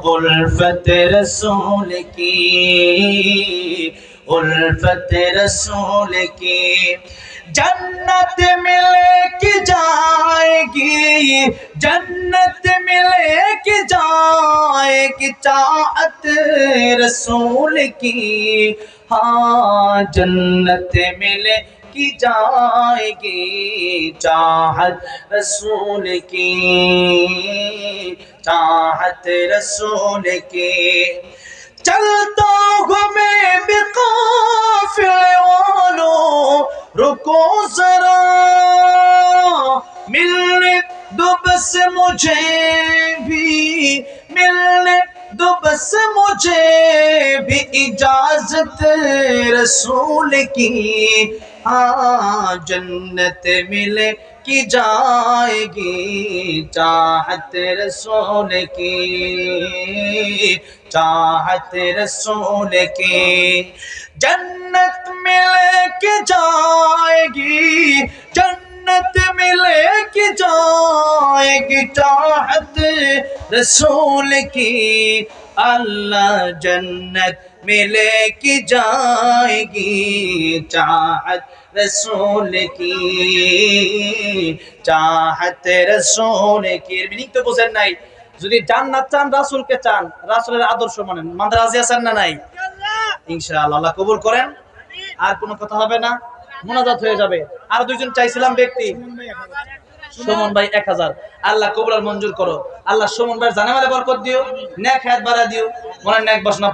उल्फत रसूल की, उल्फत रसूल की जन्नत मिले कि जाएगी, जन्नत मिले कि जाएगी चाहत रसूल की। हाँ जन्नत मिले की जाएगी चाहत रसूल की, चाहत रसूल की। चलता हूँ मैं भी काफिले वालों, रुको जरा मिलने दो बस मुझे भी, मिलने दो बस मुझे भी इजाजत रसूल की। हाँ जन्नत मिले की जाएगी चाहत रसूल की, चाहत रसूल की। जन्नत मिले कि जाएगी, जन्नत मिले कि जाएगी चाहत रसूल की। अल्लाह जन्नत मिले कि जाएगी चाहत रसूल की, चाहत रसूल की। মিনিং তো বুঝেন নাই? যদি জান্নাত চান, রাসূলকে চান, রাসূলের আদর্শ মানেন, মানতে রাজি আছেন না নাই? ইনশাআল্লাহ আল্লাহ কবুল করেন। আর কোনো কথা হবে না, মুনাজাত হয়ে যাবে। আর দুইজন চাইছিলাম ব্যক্তি, সুমন ভাই 1000। আল্লাহ কবুল আর মঞ্জুর করো। আল্লাহ সুমন ভাইয়ের জানে মালে বরকত দিও, নেক হায়াত বাড়া দিও, মনের নেক বাসনা